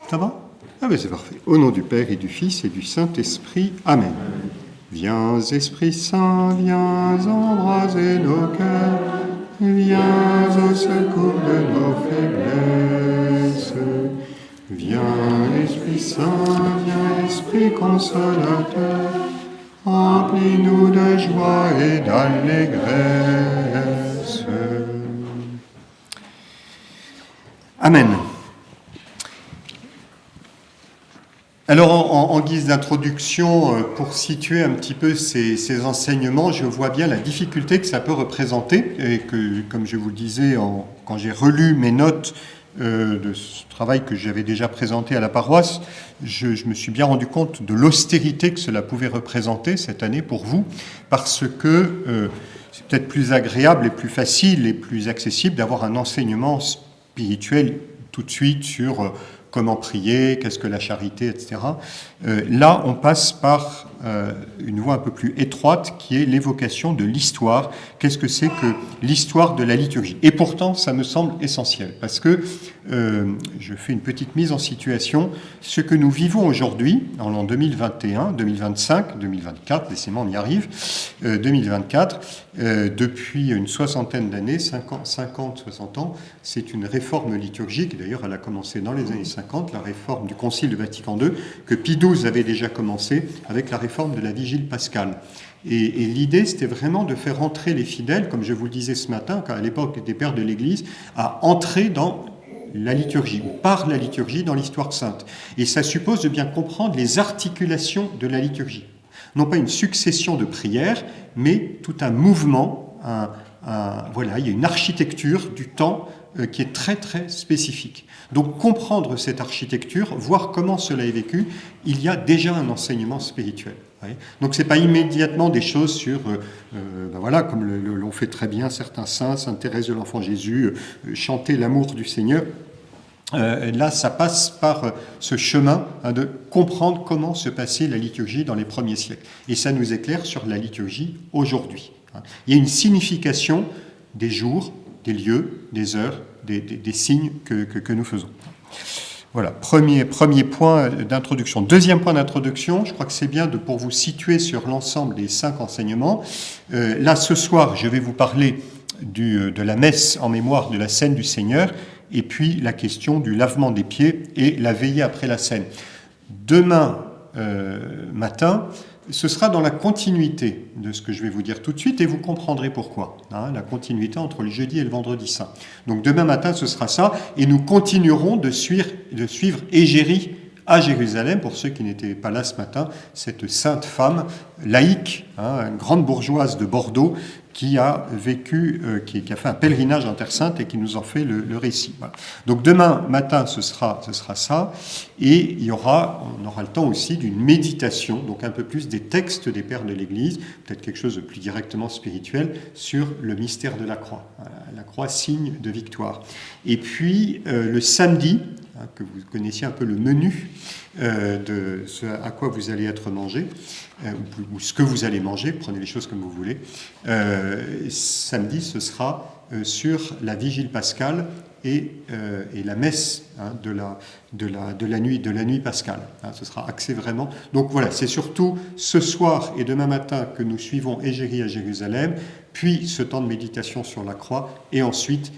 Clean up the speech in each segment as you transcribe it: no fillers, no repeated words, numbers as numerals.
Ça va? Ah ben c'est parfait. Au nom du Père et du Fils et du Saint-Esprit. Amen. Viens, Esprit Saint, viens embraser nos cœurs, viens au secours de nos faiblesses. Viens, Esprit Saint, viens, Esprit consolateur, remplis-nous de joie et d'allégresse. Amen. Alors, en guise d'introduction, pour situer un petit peu ces enseignements, je vois bien la difficulté que ça peut représenter, et que, comme je vous le disais, quand j'ai relu mes notes de ce travail que j'avais déjà présenté à la paroisse, je me suis bien rendu compte de l'austérité que cela pouvait représenter cette année pour vous, parce que c'est peut-être plus agréable et plus facile et plus accessible d'avoir un enseignement spirituel tout de suite sur comment prier, qu'est-ce que la charité, etc. Là, on passe par une voie un peu plus étroite qui est l'évocation de l'histoire. Qu'est-ce que c'est que l'histoire de la liturgie? Et pourtant, ça me semble essentiel, parce que je fais une petite mise en situation. Ce que nous vivons aujourd'hui, en l'an 2021, 2025, 2024, décidément on y arrive, 2024, depuis une soixantaine d'années, 50, 60 ans, c'est une réforme liturgique. D'ailleurs, elle a commencé dans les années 50, la réforme du Concile de Vatican II, que Pie XII avait déjà commencé avec la réforme de la Vigile pascale. Et l'idée, c'était vraiment de faire entrer les fidèles, comme je vous le disais ce matin, à l'époque des pères de l'Église, à entrer dans la liturgie, ou par la liturgie dans l'histoire sainte. Et ça suppose de bien comprendre les articulations de la liturgie. Non pas une succession de prières, mais tout un mouvement, voilà, il y a une architecture du temps qui est très très spécifique. Donc comprendre cette architecture, voir comment cela est vécu, il y a déjà un enseignement spirituel. Donc ce n'est pas immédiatement des choses sur, voilà, comme l'ont fait très bien certains saints, Sainte Thérèse de l'Enfant Jésus, chanter l'amour du Seigneur. Là, ça passe par ce chemin de comprendre comment se passait la liturgie dans les premiers siècles. Et ça nous éclaire sur la liturgie aujourd'hui. Il y a une signification des jours, des lieux, des heures, des signes que nous faisons. Voilà, premier point d'introduction. Deuxième point d'introduction, je crois que c'est bien pour vous situer sur l'ensemble des 5 enseignements. Là, ce soir, je vais vous parler de la messe en mémoire de la scène du Seigneur, et puis la question du lavement des pieds et la veillée après la scène. Demain matin, ce sera dans la continuité de ce que je vais vous dire tout de suite, et vous comprendrez pourquoi. La continuité entre le jeudi et le vendredi saint. Donc demain matin, ce sera ça, et nous continuerons de suivre Égérie à Jérusalem, pour ceux qui n'étaient pas là ce matin, cette sainte femme laïque, une grande bourgeoise de Bordeaux, qui a vécu, qui a fait un pèlerinage en Terre Sainte et qui nous en fait le récit. Voilà. Donc demain matin, ce sera ça, et on aura le temps aussi d'une méditation, donc un peu plus des textes des pères de l'Église, peut-être quelque chose de plus directement spirituel, sur le mystère de la croix. La croix, signe de victoire. Et puis le samedi, que vous connaissiez un peu le menu de ce à quoi vous allez être mangé, ou ce que vous allez manger, prenez les choses comme vous voulez. Samedi, ce sera sur la vigile pascale et la messe de la nuit pascale. Ce sera axé vraiment. Donc voilà, c'est surtout ce soir et demain matin que nous suivons Égérie à Jérusalem, puis ce temps de méditation sur la croix, et ensuite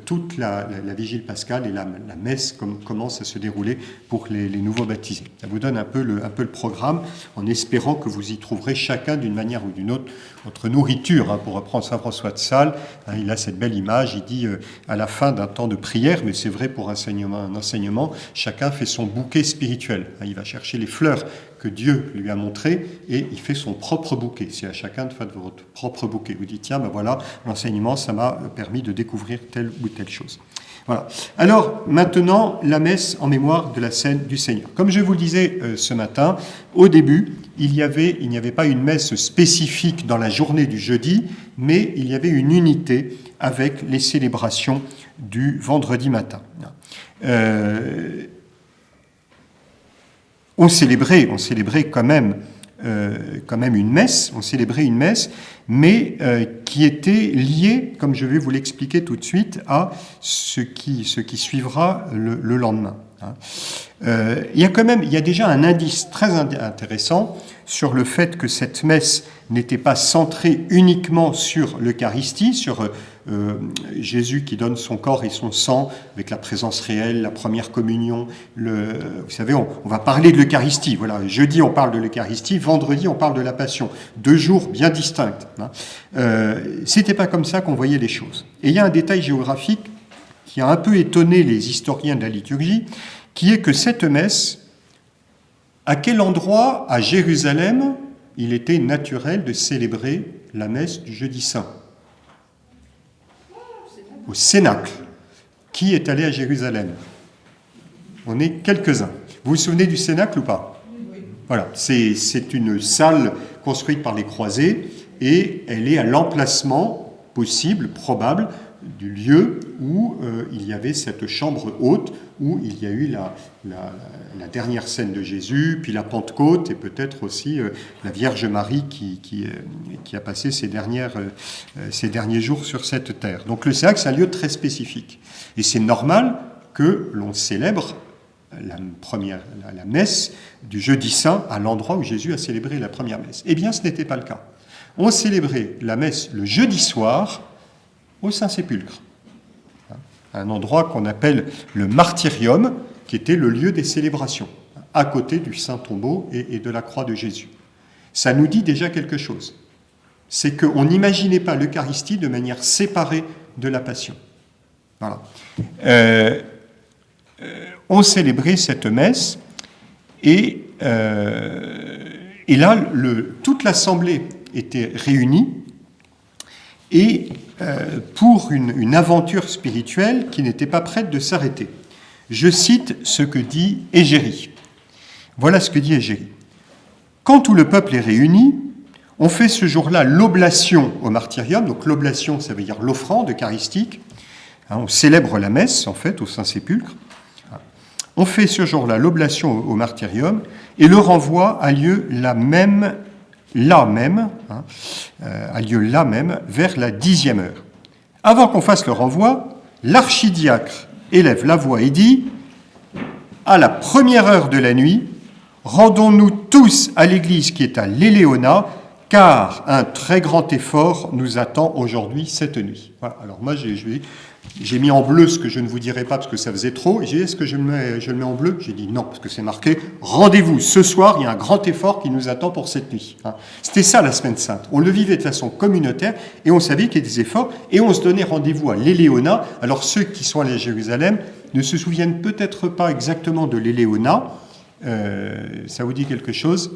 toute la vigile pascale et la messe commence à se dérouler pour les nouveaux baptisés. Ça vous donne un peu le programme, en espérant que vous y trouverez chacun d'une manière ou d'une autre votre nourriture. Pour reprendre Saint François de Sales, il a cette belle image, il dit à la fin d'un temps de prière, mais c'est vrai pour un enseignement, chacun fait son bouquet spirituel. Il va chercher les fleurs que Dieu lui a montrées et il fait son propre bouquet. C'est à chacun de faire votre propre bouquet. Vous dites, tiens, voilà, l'enseignement, ça m'a permis de découvrir telle ou telle chose. Voilà. Alors, maintenant, la messe en mémoire de la scène du Seigneur. Comme je vous le disais ce matin, au début, il n'y avait pas une messe spécifique dans la journée du jeudi, mais il y avait une unité avec les célébrations du vendredi matin. On célébrait quand même une messe, mais qui était liée, comme je vais vous l'expliquer tout de suite, à ce qui suivra le lendemain. Il y a déjà un indice très intéressant sur le fait que cette messe n'était pas centrée uniquement sur l'Eucharistie, sur Jésus qui donne son corps et son sang avec la présence réelle, la première communion. Vous savez, on va parler de l'Eucharistie. Voilà, jeudi on parle de l'Eucharistie, vendredi on parle de la Passion. 2 jours bien distincts. C'était pas comme ça qu'on voyait les choses. Et il y a un détail géographique qui a un peu étonné les historiens de la liturgie, qui est que cette messe, à quel endroit, à Jérusalem, il était naturel de célébrer la messe du jeudi saint? Au Cénacle. Qui est allé à Jérusalem? On est quelques-uns. Vous vous souvenez du Cénacle ou pas? Voilà, c'est une salle construite par les croisés et elle est à l'emplacement possible, probable, du lieu où il y avait cette chambre haute, où il y a eu la dernière scène de Jésus, puis la Pentecôte, et peut-être aussi la Vierge Marie qui a passé ses derniers jours sur cette terre. Donc le Cénacle, c'est un lieu très spécifique. Et c'est normal que l'on célèbre la messe du jeudi saint à l'endroit où Jésus a célébré la première messe. Eh bien, ce n'était pas le cas. On célébrait la messe le jeudi soir au Saint-Sépulcre, un endroit qu'on appelle le martyrium, qui était le lieu des célébrations, à côté du Saint-Tombeau et de la croix de Jésus. Ça nous dit déjà quelque chose. C'est qu'on n'imaginait pas l'Eucharistie de manière séparée de la Passion. Voilà. On célébrait cette messe, et là, toute l'assemblée était réunie, et pour une aventure spirituelle qui n'était pas prête de s'arrêter. Je cite ce que dit Égérie. Voilà ce que dit Égérie. Quand tout le peuple est réuni, on fait ce jour-là l'oblation au martyrium. Donc l'oblation, ça veut dire l'offrande eucharistique. On célèbre la messe, en fait, au Saint-Sépulcre. On fait ce jour-là l'oblation au martyrium, et le renvoi a lieu là même, vers la 10e heure. Avant qu'on fasse le renvoi, l'archidiacre élève la voix et dit « À la première heure de la nuit, rendons-nous tous à l'église qui est à l'Éléona, car un très grand effort nous attend aujourd'hui cette nuit. » Voilà. Alors moi, j'ai mis en bleu ce que je ne vous dirai pas parce que ça faisait trop. Et j'ai dit, est-ce que je le mets en bleu? J'ai dit non, parce que c'est marqué « Rendez-vous ce soir, il y a un grand effort qui nous attend pour cette nuit. » C'était ça la Semaine Sainte. On le vivait de façon communautaire et on savait qu'il y a des efforts et on se donnait rendez-vous à l'Éléona. Alors ceux qui sont allés à Jérusalem ne se souviennent peut-être pas exactement de l'Éléona. Ça vous dit quelque chose?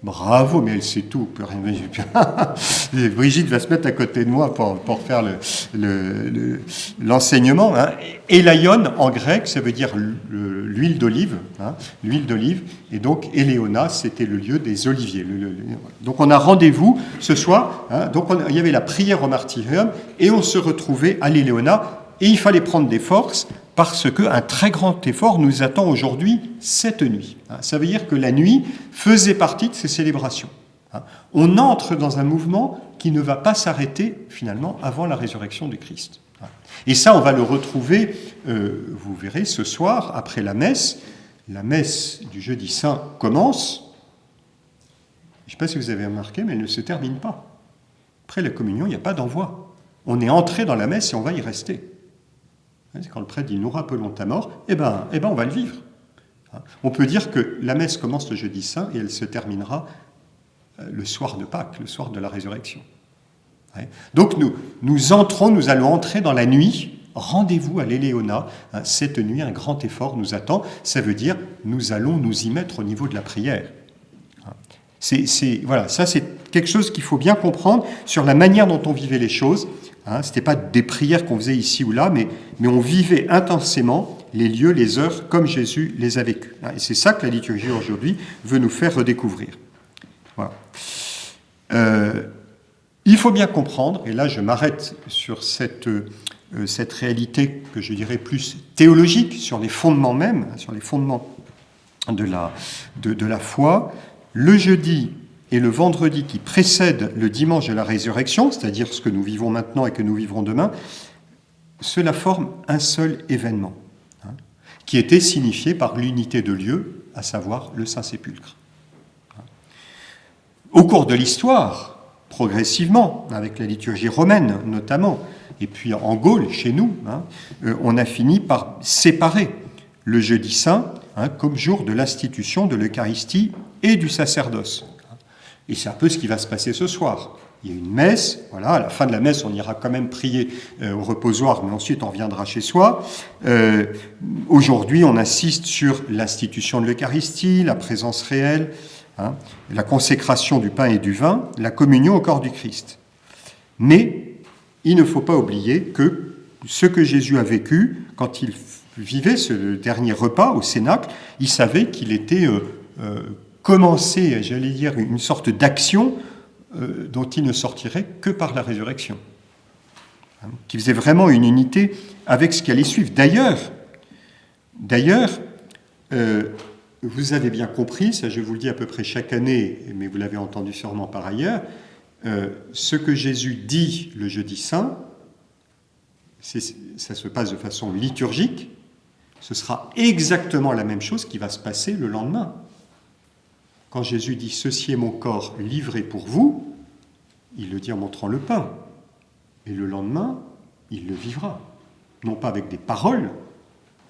Bravo, mais elle sait tout. Brigitte va se mettre à côté de moi pour faire l'enseignement. Élaion, en grec, ça veut dire l'huile d'olive. L'huile d'olive. Et donc, Éléona, c'était le lieu des oliviers. Donc, on a rendez-vous ce soir. Donc, il y avait la prière au martyrium et on se retrouvait à l'Éléona. Et il fallait prendre des forces parce qu'un très grand effort nous attend aujourd'hui cette nuit. Ça veut dire que la nuit faisait partie de ces célébrations. On entre dans un mouvement qui ne va pas s'arrêter finalement avant la résurrection du Christ. Et ça, on va le retrouver, vous verrez, ce soir, après la messe. La messe du jeudi saint commence. Je ne sais pas si vous avez remarqué, mais elle ne se termine pas. Après la communion, il n'y a pas d'envoi. On est entré dans la messe et on va y rester. C'est quand le prêtre dit « nous rappelons ta mort », eh ben, on va le vivre. On peut dire que la messe commence le jeudi saint et elle se terminera le soir de Pâques, le soir de la résurrection. Donc nous allons entrer dans la nuit, rendez-vous à l'Éléona. Cette nuit, un grand effort nous attend. Ça veut dire nous allons nous y mettre au niveau de la prière. Voilà, ça c'est quelque chose qu'il faut bien comprendre sur la manière dont on vivait les choses. Ce n'était pas des prières qu'on faisait ici ou là, mais on vivait intensément les lieux, les heures, comme Jésus les a vécus. Et c'est ça que la liturgie aujourd'hui veut nous faire redécouvrir. Voilà. Il faut bien comprendre, et là je m'arrête sur cette réalité que je dirais plus théologique, sur les fondements même, sur les fondements de la foi. Le jeudi et le vendredi qui précèdent le dimanche de la résurrection, c'est-à-dire ce que nous vivons maintenant et que nous vivrons demain, cela forme un seul événement. qui était signifiée par l'unité de lieu, à savoir le Saint-Sépulcre. Au cours de l'histoire, progressivement, avec la liturgie romaine notamment, et puis en Gaule, chez nous, on a fini par séparer le jeudi saint comme jour de l'institution de l'Eucharistie et du sacerdoce. Et c'est un peu ce qui va se passer ce soir. Il y a une messe, voilà, à la fin de la messe, on ira quand même prier au reposoir, mais ensuite on reviendra chez soi. Aujourd'hui, on insiste sur l'institution de l'Eucharistie, la présence réelle, la consécration du pain et du vin, la communion au corps du Christ. Mais il ne faut pas oublier que ce que Jésus a vécu, quand il vivait ce dernier repas au Cénacle, il savait qu'il était commencé, j'allais dire, une sorte d'action dont il ne sortirait que par la résurrection. Qui faisait vraiment une unité avec ce qui allait suivre. D'ailleurs, vous avez bien compris, ça je vous le dis à peu près chaque année, mais vous l'avez entendu sûrement par ailleurs, ce que Jésus dit le jeudi saint, ça se passe de façon liturgique, ce sera exactement la même chose qui va se passer le lendemain. Quand Jésus dit « Ceci est mon corps livré pour vous », il le dit en montrant le pain. Et le lendemain, il le vivra. Non pas avec des paroles,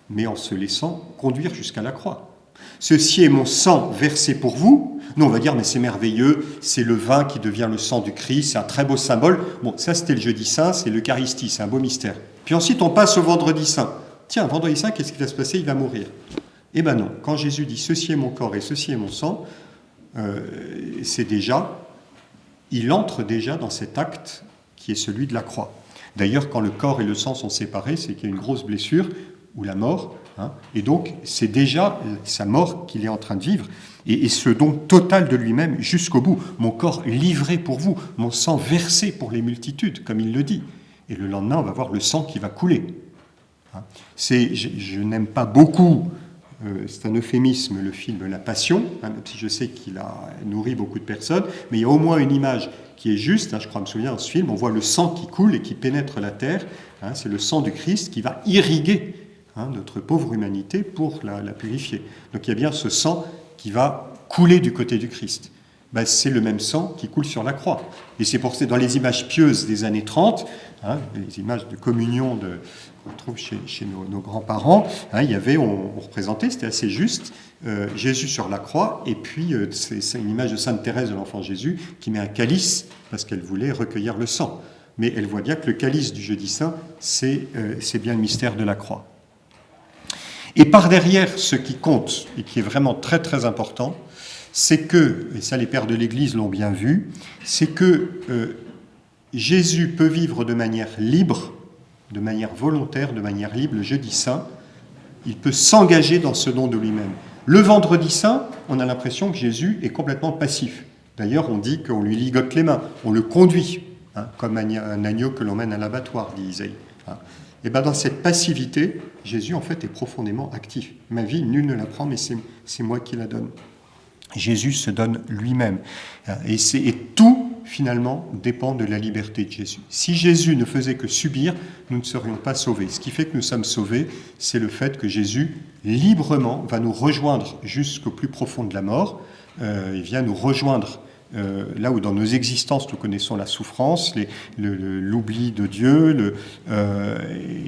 mais en se laissant conduire jusqu'à la croix. « Ceci est mon sang versé pour vous ». Nous, on va dire « Mais c'est merveilleux, c'est le vin qui devient le sang du Christ, c'est un très beau symbole ». Bon, ça c'était le jeudi saint, c'est l'Eucharistie, c'est un beau mystère. Puis ensuite, on passe au vendredi saint. Tiens, vendredi saint, qu'est-ce qui va se passer? Il va mourir. Eh bien non, quand Jésus dit « Ceci est mon corps et ceci est mon sang », c'est déjà, il entre déjà dans cet acte qui est celui de la croix. D'ailleurs, quand le corps et le sang sont séparés, c'est qu'il y a une grosse blessure ou la mort, et donc c'est déjà sa mort qu'il est en train de vivre, et ce don total de lui-même jusqu'au bout. Mon corps livré pour vous, mon sang versé pour les multitudes, comme il le dit. Et le lendemain, on va voir le sang qui va couler. Je n'aime pas beaucoup. C'est un euphémisme, le film La Passion, même si je sais qu'il a nourri beaucoup de personnes, mais il y a au moins une image qui est juste, je crois me souvenir dans ce film, on voit le sang qui coule et qui pénètre la terre, c'est le sang du Christ qui va irriguer notre pauvre humanité pour la purifier. Donc il y a bien ce sang qui va couler du côté du Christ. C'est le même sang qui coule sur la croix. Et c'est pour ça, dans les images pieuses des années 30, les images de communion qu'on trouve chez nos grands-parents, on représentait, c'était assez juste, Jésus sur la croix, et puis c'est une image de Sainte Thérèse de l'Enfant Jésus qui met un calice, parce qu'elle voulait recueillir le sang. Mais elle voit bien que le calice du jeudi saint, c'est bien le mystère de la croix. Et par derrière, ce qui compte, et qui est vraiment très très important, c'est que, et ça les pères de l'Église l'ont bien vu, c'est que Jésus peut vivre de manière libre, de manière volontaire, de manière libre, le jeudi saint. Il peut s'engager dans ce don de lui-même. Le vendredi saint, on a l'impression que Jésus est complètement passif. D'ailleurs, on dit qu'on lui ligote les mains, on le conduit, comme un agneau que l'on mène à l'abattoir, dit Isaïe. Et dans cette passivité, Jésus en fait est profondément actif. Ma vie, nul ne la prend, mais c'est moi qui la donne. Jésus se donne lui-même. Et tout, finalement, dépend de la liberté de Jésus. Si Jésus ne faisait que subir, nous ne serions pas sauvés. Ce qui fait que nous sommes sauvés, c'est le fait que Jésus, librement, va nous rejoindre jusqu'au plus profond de la mort. Il vient nous rejoindre là où dans nos existences nous connaissons la souffrance, l'oubli de Dieu,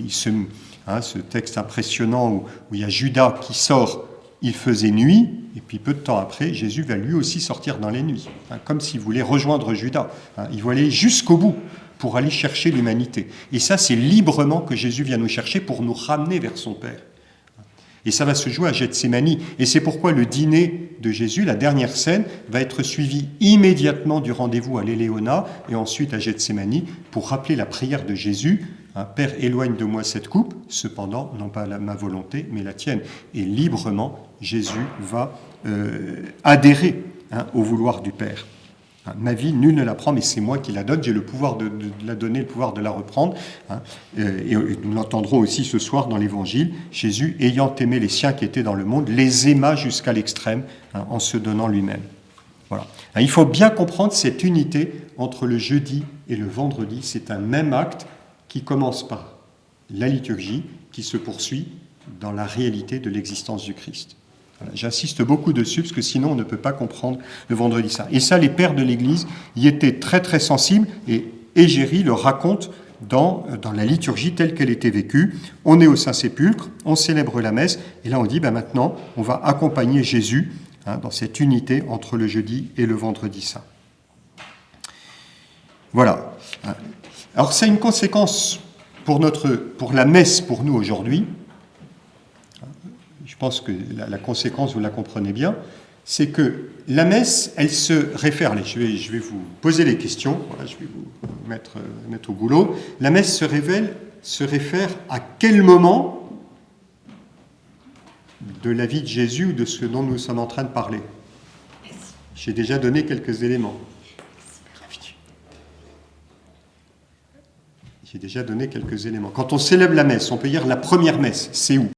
ce texte impressionnant où il y a Judas qui sort, il faisait nuit, et puis peu de temps après, Jésus va lui aussi sortir dans les nuits, comme s'il voulait rejoindre Judas. Il voulait aller jusqu'au bout pour aller chercher l'humanité. Et ça, c'est librement que Jésus vient nous chercher pour nous ramener vers son Père. Et ça va se jouer à Gethsémani. Et c'est pourquoi le dîner de Jésus, la dernière scène, va être suivi immédiatement du rendez-vous à l'Éléona et ensuite à Gethsémani pour rappeler la prière de Jésus. Père, éloigne de moi cette coupe, cependant, non pas ma volonté, mais la tienne. Et librement, Jésus va adhérer au vouloir du Père. Ma vie, nul ne la prend, mais c'est moi qui la donne. J'ai le pouvoir de la donner, le pouvoir de la reprendre. Et nous l'entendrons aussi ce soir dans l'Évangile. Jésus, ayant aimé les siens qui étaient dans le monde, les aima jusqu'à l'extrême en se donnant lui-même. Voilà. Il faut bien comprendre cette unité entre le jeudi et le vendredi. C'est un même acte qui commence par la liturgie, qui se poursuit dans la réalité de l'existence du Christ. Voilà, j'insiste beaucoup dessus, parce que sinon on ne peut pas comprendre le Vendredi Saint. Et ça, les pères de l'Église y étaient très très sensibles, et Égérie le raconte dans la liturgie telle qu'elle était vécue. On est au Saint-Sépulcre, on célèbre la messe, et là on dit, maintenant, on va accompagner Jésus dans cette unité entre le jeudi et le Vendredi Saint. Voilà. Alors c'est une conséquence pour la messe pour nous aujourd'hui. Je pense que la conséquence, vous la comprenez bien, c'est que la messe, elle se réfère, allez, je vais vous poser les questions, voilà, je vais vous mettre au boulot. La messe se réfère à quel moment de la vie de Jésus ou de ce dont nous sommes en train de parler? J'ai déjà donné quelques éléments. J'ai déjà donné quelques éléments. Quand on célèbre la messe, on peut dire la première messe, c'est où?